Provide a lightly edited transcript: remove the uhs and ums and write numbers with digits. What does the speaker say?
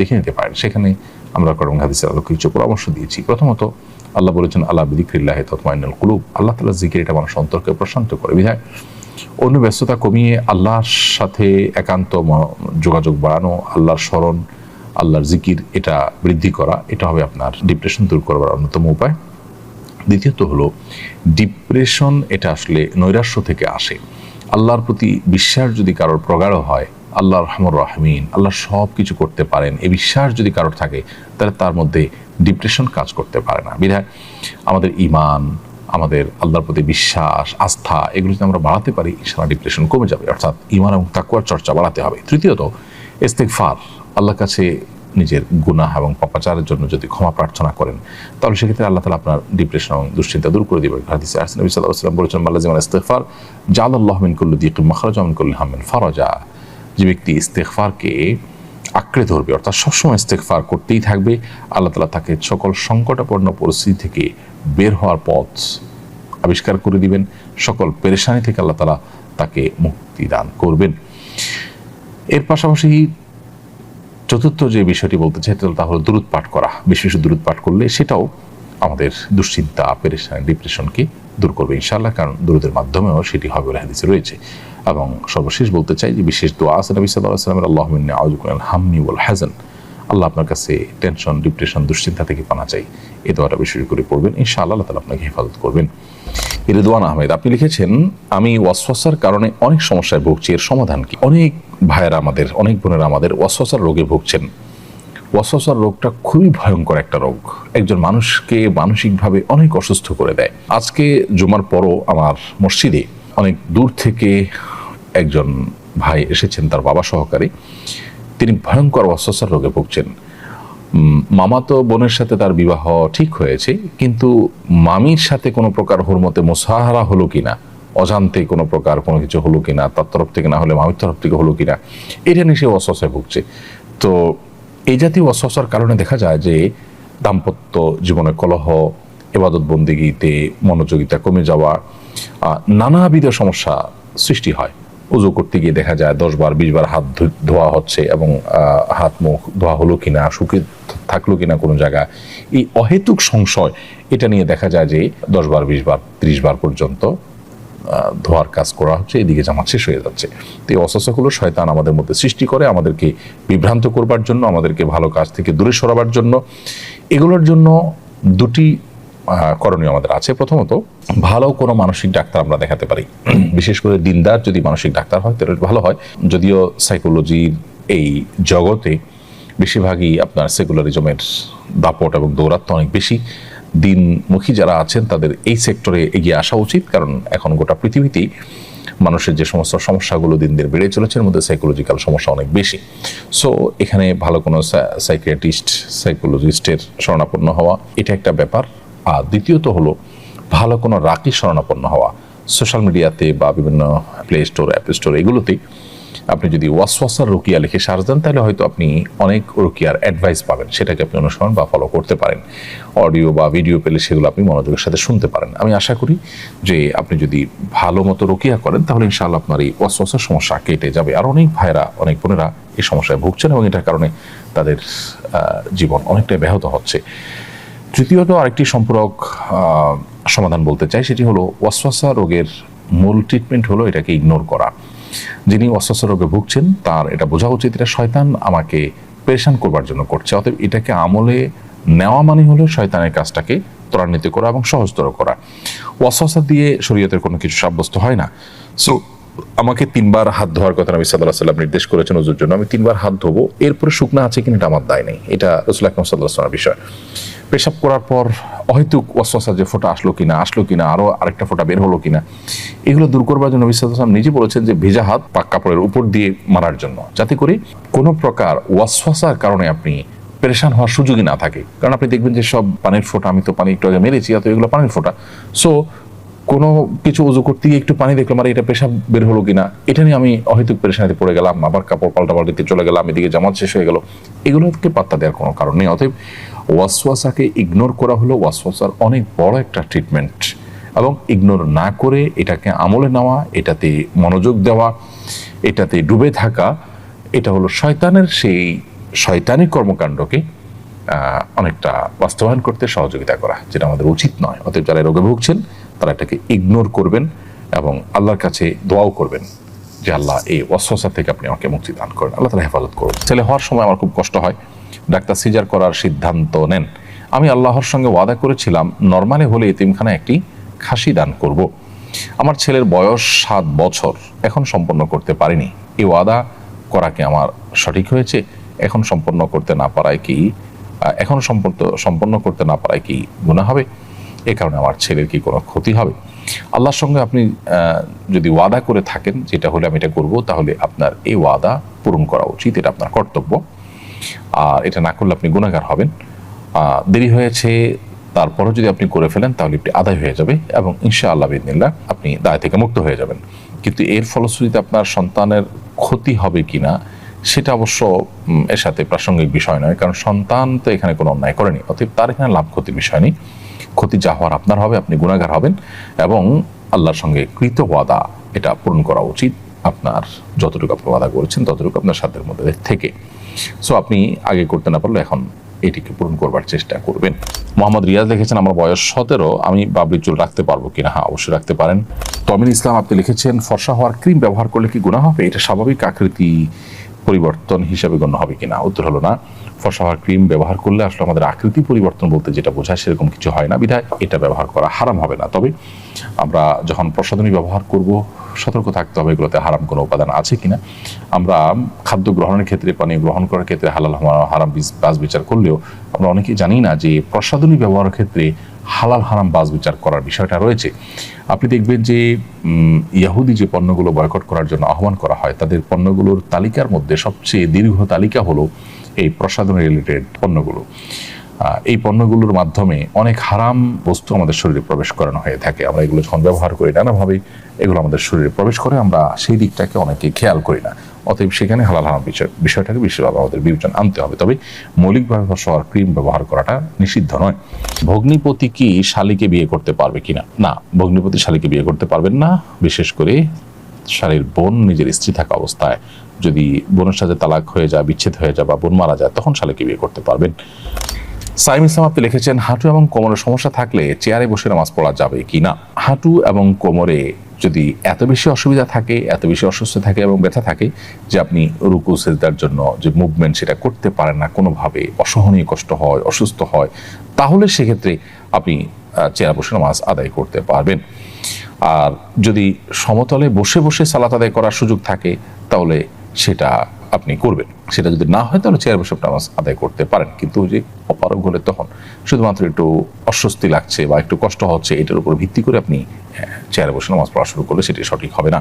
দেখে নিতে পারেন। সেখানে আমরা কোরআন হাদিসের আলোকে কিছু পরামর্শ দিয়েছি। প্রথমত আল্লাহ বলেছেন আল্লাহ বিযিকরিল্লাহি তাতমাইন্নুল কুলুব, আল্লাহ তাআলার জিকির এটা মানুষ অন্তরকে প্রশান্ত করে। বিধায় অন্য ব্যস্ততা কমিয়ে আল্লাহর সাথে একান্ত যোগাযোগ বাড়ানো, আল্লাহর স্মরণ, আল্লাহর জিকির এটা বৃদ্ধি করা, এটা হবে আপনার ডিপ্রেশন দূর করবার অন্যতম উপায়। দ্বিতীয়ত হলো ডিপ্রেশন এটা আসলে নৈরাশ্য থেকে আসে। আল্লাহর প্রতি বিশ্বাস যদি কারোর প্রগাঢ় হয়, আল্লাহ রহমান রাহিমিন, আল্লাহ সব কিছু করতে পারেন, এই বিশ্বাস যদি কারোর থাকে, তাহলে তার মধ্যে ডিপ্রেশন কাজ করতে পারে না। বিধায় আমাদের ঈমান, আমাদের আল্লাহর প্রতি বিশ্বাস, আস্থা, এগুলো যদি আমরা বাড়াতে পারি, ইনশাআল্লাহ ডিপ্রেশন কমে যাবে। অর্থাৎ ঈমান এবং তাকওয়ার চর্চা বাড়াতে হবে। তৃতীয়ত ইস্তিগফার, আল্লাহর কাছে নিজের গুনাহ এবং পাপাচারের জন্য যদি ক্ষমা প্রার্থনা করেন, তাহলে সেক্ষেত্রে আল্লাহ তাআলা আপনার ডিপ্রেশন এবং দুশ্চিন্তা দূর করে দিবেন। হাদিসে আসছে নবী সাল্লাল্লাহু আলাইহি ওয়াসাল্লাম বলেছেন, মাল্লাযিমান ইস্তিগফার জাআলাল্লাহু মিন কুল্লি দিকিন মাখরাজা মিন কুল্লি হাম্মিন ফারাজা। যে ব্যক্তি ইস্তিগফারকে আঁকড়ে ধরবে, অর্থাৎ সবসময় ইস্তিগফার করতেই থাকবে, আল্লাহ তাআলা তাকে সকল সংকটাপন্ন পরিস্থিতি থেকে বের হওয়ার পথ আবিষ্কার করে দিবেন, সকল পেরেশানি থেকে আল্লাহ তাআলা তাকে মুক্তি দান করবেন। এর পাশাপাশি চতুর্থ যে বিষয়টি বলতে চাই তা হলো দুরূদ পাঠ করা। বেশি বেশি দুরূদ পাঠ করলে সেটাও আমাদের দুশ্চিন্তা, পেরেশানি, ডিপ্রেশনকে দূর করবে ইনশাআল্লাহ, কারণ দুরূদের মাধ্যমেও সেটি হবে বলে হাদিসে রয়েছে। এবং সর্বশেষ বলতে চাই যে বিশেষ দোয়া আছে নবী সাল্লাল্লাহু আলাইহি ওয়াসাল্লামের, আল্লাহুম্মা ইন্নী আউযু বিকা মিনাল হাম্মি ওয়াল হাযান, আল্লাহ আপনার কাছে টেনশন, ডিপ্রেশন, দুশ্চিন্তা থেকে পানা চাই। এই দোয়াটা বেশি করে পড়বেন, ইনশাআল্লাহ আল্লাহ তাআলা আপনাকে হেফাজত করবেন। রিদওয়ান আহমেদ আপনি লিখেছেন, আমি ওয়াসওয়াসার কারণে অনেক সমস্যায় ভুগছি, এর সমাধান কি? অনেক ভাইয়েরা আমাদের, অনেক বোনেরা আমাদের ওয়াসওয়াসার রোগে ভুগছেন। ওয়াসওয়াসার রোগটা খুবই ভয়ঙ্কর একটা রোগ, একজন মানুষকে মানসিকভাবে অনেক অসুস্থ করে দেয়। আজকে জুমার পরও আমার মসজিদে অনেক দূর থেকে একজন ভাই এসেছেন, তার বাবা সহকারে। তিনি ভয়ঙ্কর ওয়াসওয়াসার রোগে ভুগছেন। মামাতো বোনের সাথে তার বিবাহ ঠিক হয়েছে, কিন্তু মামির সাথে কোনো প্রকার হুরমতে মুসাহারা হলো কিনা, অজান্তে কোনো প্রকার কোনো কিছু হলো কিনা, তার তরফ থেকে না হলে মামির তরফ থেকে হলো কিনা, এটা নিয়ে সে ওয়াসওয়াসায় ভুগছে। তো এই জাতীয় ওয়াসওয়াসার কারণে দেখা যায় যে দাম্পত্য জীবনে কলহ, ইবাদত বন্দেগীতে মনোযোগিতা কমে যাওয়া, নানাবিধ সমস্যা সৃষ্টি হয়। উজু করতে গিয়ে দেখা যায় 10 বার 20 বার হাত ধোয়া হচ্ছে, এবং হাত মুখ ধোয়া হলো কিনা, শুকিয়ে থাকলো কিনা কোনো জায়গা, এই অহেতুক সংশয়, এটা নিয়ে দেখা যায় যে 10 বার 20 বার 30 বার পর্যন্ত ধোয়ার কাজ করা হচ্ছে, এদিকে জামাত শেষ হয়ে যাচ্ছে। তো এই অস্বস্থাগুলো শয়তান আমাদের মধ্যে সৃষ্টি করে, আমাদেরকে বিভ্রান্ত করবার জন্য, আমাদেরকে ভালো কাজ থেকে দূরে সরাবার জন্য। এগুলোর জন্য দুটি করণীয় আমাদের আছে। প্রথমত, ভালো কোনো মানসিক ডাক্তার আমরা দেখাতে পারি, বিশেষ করে দিনদার যদি মানসিক ডাক্তার হয় তাহলে ভালো হয়। যদিও সাইকোলজির এই জগতে বেশিরভাগই আপনার সেকুলারিজমের দাপট এবং দৌরাত্ম অনেক বেশি। দিনমুখী যারা আছেন তাদের এই সেক্টরে এগিয়ে আসা উচিত, কারণ এখন গোটা পৃথিবীতেই মানুষের যে সমস্ত সমস্যাগুলো দিন দিন বেড়ে চলেছে, এর মধ্যে সাইকোলজিক্যাল সমস্যা অনেক বেশি। সো এখানে ভালো কোনো সাইকিয়াট্রিস্ট, সাইকোলজিস্টের শরণাপন্ন হওয়া, এটা একটা ব্যাপার। আর দ্বিতীয়ত হলো ভালো কোনো রাকি শরণাপন্ন হওয়া। সোশ্যাল মিডিয়াতে বা বিভিন্ন প্লে স্টোর, অ্যাপ স্টোর, এগুলোতে আপনি যদি ওয়াসওয়াসার রুকিয়া লিখে সার্চ দেন, তাহলে হয়তো আপনি অনেক রুকিয়ার অ্যাডভাইস পাবেন, সেটাকে আপনি অনুসরণ বা ফলো করতে পারেন। অডিও বা ভিডিও পেলে সেগুলো আপনি মনোযোগের সাথে শুনতে পারেন। আমি আশা করি যে আপনি যদি ভালো মতো রুকিয়া করেন, তাহলে ইনশাআল্লাহ আপনার এই ওয়াসওয়াসার সমস্যা কেটে যাবে। আর অনেক ভাইরা, অনেক বোনেরা এই সমস্যায় ভুগছেন, এবং এটার কারণে তাদের জীবন অনেকটাই ব্যাহত হচ্ছে। তৃতীয়ত আরেকটি সম্পূরক সমাধান বলতে চাই, সেটি হলো ওয়াসওয়াসা রোগের মূল ট্রিটমেন্ট হলো এটাকে ইগনোর করা। যিনি ওয়াসওয়াসা রোগে ভুগছেন তার এটা বোঝা উচিত এটা শয়তান আমাকে পেরেশান করবার জন্য করছে, অতএব এটাকে আমলে নেওয়া মানে হলো শয়তানের কাজটাকে ত্বরান্বিত করা এবং সহজতর করা। ওয়াসওয়াসা দিয়ে শরীয়তের কোনো কিছু সাব্যস্ত হয় না। সো আমাকে 3 বার হাত ধোয়ার কথা নবী সাল্লাল্লাহু আলাইহি ওয়াসাল্লাম নির্দেশ করেছেন ওযুর জন্য। আমি 3 বার হাত ধোবো, এরপরে শুকনা আছে কিনা এটা আমার দায় নেই, এটা রাসূল আকরাম সাল্লাল্লাহু আলাইহি ওয়াসাল্লামের বিষয়। পেশাব করার পর অহেতুক ওয়াসওয়াসা যে ফোঁটা আসলো কিনা, আরো আরেকটা ফোঁটা বের হলো কিনা, এগুলো দূর করবার জন্য নবী সাল্লাল্লাহু আলাইহি ওয়াসাল্লাম নিজে বলেছেন যে ভেজা হাত পাক কাপড়ের উপর দিয়ে মারার জন্য, যাতে করে কোনো প্রকার ওয়াসওয়াসার কারণে আপনি পেরেশান হওয়ার সুযোগই না থাকে। কারণ আপনি দেখবেন যে সব পানির ফোঁটা, আমি তো পানি একটু আগে মেরেছি, অত এগুলো পানির ফোঁটা। সো কোনো কিছু উজু করতে গিয়ে একটু পানি দেখলাম, আর এটা পেশাব বের হলো কিনা, এটা নিয়ে আমি অহেতুক পেরেশানিতে পড়ে গেলাম, আবার কাপড় পাল্টাতে চলে গেলাম, এদিকে জামাত শেষ হয়ে গেল, এগুলোকে পাত্তা দেওয়ার কোনো কারণ নেই। অতএব ওয়াসওয়াসাকে ইগনোর করা হলো ওয়াসওয়াসার অনেক বড় একটা ট্রিটমেন্ট, এবং ইগনোর না করে এটাকে আমলে নেওয়া, এটাতে মনোযোগ দেওয়া, এটাতে ডুবে থাকা, এটা হলো শয়তানের সেই শয়তানি কর্মকাণ্ডকে অনেকটা বাস্তবায়ন করতে সহযোগিতা করা, যেটা আমাদের উচিত নয়। অতএব যারা রোগে ভুগছেন তারা এটাকে ইগনোর করবেন এবং আল্লাহর কাছে দোয়াও করবেন যে আল্লাহ এই ওয়াসওয়াসা থেকে আপনি আমাকে মুক্তি দান করেন, আল্লাহ তাআলা হেফাজত করুন। ছেলে হওয়ার সময় আমার খুব কষ্ট হয়, ডাক্তার সিজার করার সিদ্ধান্ত নেন। আমি আল্লাহর সঙ্গে ওয়াদা করেছিলাম নরমালি হলে এতিমখানায় একটি খাসি দান করব। আমার ছেলের বয়স 7 বছর, এখন সম্পন্ন করতে পারিনি। এই ওয়াদা করা কি আমার সঠিক হয়েছে? এখন সম্পন্ন করতে না পারায় কি গুনাহ হবে? এ কারণে আমার ছেলের কি কোনো ক্ষতি হবে? আল্লাহর সঙ্গে আপনি যদি ওয়াদা করে থাকেন যেটা হলে আমি এটা করব, তাহলে আপনার এই ওয়াদা পূরণ করা উচিত, এটা আপনার কর্তব্য। আর এটা না করলে আপনি গুনাহগার হবেন। দেরি হয়েছে তারপরও যদি আপনি করে ফেলেন তাহলে এটি আদায় হয়ে যাবে এবং ইনশাআল্লাহ বিইذনিল্লাহ আপনি দায় থেকে মুক্ত হয়ে যাবেন। কিন্তু এর ফলশ্রুতিতে আপনার সন্তানের ক্ষতি হবে কিনা সেটা অবশ্য এর সাথে প্রাসঙ্গিক বিষয় নয়, কারণ সন্তান তো এখানে কোনো অন্যায় করেনি, অতএব তার এখানে লাভ ক্ষতির বিষয় নেই। ক্ষতি যা হওয়ার আপনার হবে, আপনি গুনাহগার হবেন এবং আল্লাহর সঙ্গে কৃত ওয়াদা এটা পূরণ করা উচিত। আপনার যতটুকু আপনি ওয়াদা করেছেন ততটুকু আপনার সাধ্যের মধ্যে থেকে। সো আপনি আগে করতে না পারলে এখন এটিকে পূরণ করবার চেষ্টা করবেন। মোহাম্মদ রিয়াজ লিখেছেন আমার বয়স 17, আমি বাবরি চুল রাখতে পারবো কিনা? হ্যাঁ, অবশ্যই রাখতে পারেন। তমিন ইসলাম আপনি লিখেছেন ফর্সা হওয়ার ক্রিম ব্যবহার করলে কি গুনাহ হবে? এটা স্বাভাবিক আকৃতি পরিবর্তন হিসাবে গণ্য হবে কিনা? উত্তর হলো না। ফর্সা হওয়ার ক্রিম ব্যবহার করলে আসলে আমাদের আকৃতি পরিবর্তন বলতে যেটা বোঝায় সেরকম কিছু হয় না, বিধায় এটা ব্যবহার করা হারাম হবে না। তবে আমরা যখন প্রসাধনী ব্যবহার করব সতর্ক থাকতে হবে এগুলোতে হারাম কোনো উপাদান আছে কিনা। আমরা খাদ্য গ্রহণের ক্ষেত্রে, পানীয় গ্রহণ করার ক্ষেত্রে হালাল হারাম বাছ বিচার করলেও আমরা অনেকেই জানি না যে প্রসাধনী ব্যবহারের ক্ষেত্রে হালাল হারাম বাছ বিচার করার বিষয়টা রয়েছে। আপনি দেখবেন যে ইহুদি যে পণ্যগুলো বয়কট করার জন্য আহ্বান করা হয়, তাদের পণ্যগুলোর তালিকার মধ্যে সবচেয়ে দীর্ঘ তালিকা হলো এই প্রসাধনী রিলেটেড পণ্যগুলো। এই পণ্যগুলোর মাধ্যমে অনেক হারাম বস্তু আমাদের শরীরে প্রবেশ করানো হয়ে থাকে। আমরা এগুলো যখন ব্যবহার করি নানাভাবে এগুলো আমাদের শরীরে প্রবেশ করে, আমরা সেই দিকটাকে অনেকে খেয়াল করি না। অতএব সেখানে হালাল হারাম বিষয়টাকে বিশেষভাবে আমাদের বিবেচনা আনতে হবে। তবে মৌলিকভাবে ফর্সা হওয়ার ক্রিম ব্যবহার করাটা নিষিদ্ধ নয়। ভগ্নিপতি কি শালীকে বিয়ে করতে পারবে কিনা? না, ভগ্নিপতি শালীকে বিয়ে করতে পারবেন না। বিশেষ করে শালীর বোন নিজের স্ত্রী থাকা অবস্থায় যদি বোনের সাথে তালাক হয়ে যায়, বিচ্ছেদ হয়ে যায় বা বোন মারা যায়, তখন শালীকে বিয়ে করতে পারবেন। সাইম ইসলাম আপনি লিখেছেন হাঁটু এবং কোমরের সমস্যা থাকলে চেয়ারে বসে নামাজ পড়া যাবে কি না? হাঁটু এবং কোমরে যদি এত বেশি অসুবিধা থাকে, এত বেশি অসুস্থ থাকে এবং ব্যথা থাকে যে আপনি রুকু সিজদার জন্য যে মুভমেন্ট সেটা করতে পারেন না, কোনোভাবে অসহনীয় কষ্ট হয়, অসুস্থ হয়, তাহলে সেক্ষেত্রে আপনি চেয়ারে বসে নামাজ আদায় করতে পারবেন। আর যদি সমতলে বসে বসে সালাত আদায় করার সুযোগ থাকে তাহলে সেটা আপনি করবেন। সেটা যদি না হয় তাহলে চেয়ার বসে নামাজ আদায় করতে পারেন। কিন্তু যে অপারগ হলে তখন শুধুমাত্র একটু অস্বস্তি লাগছে বা একটু কষ্ট হচ্ছে, এটার উপর ভিত্তি করে আপনি চেয়ারে বসে নামাজ পড়া শুরু করলে সেটি সঠিক হবে না।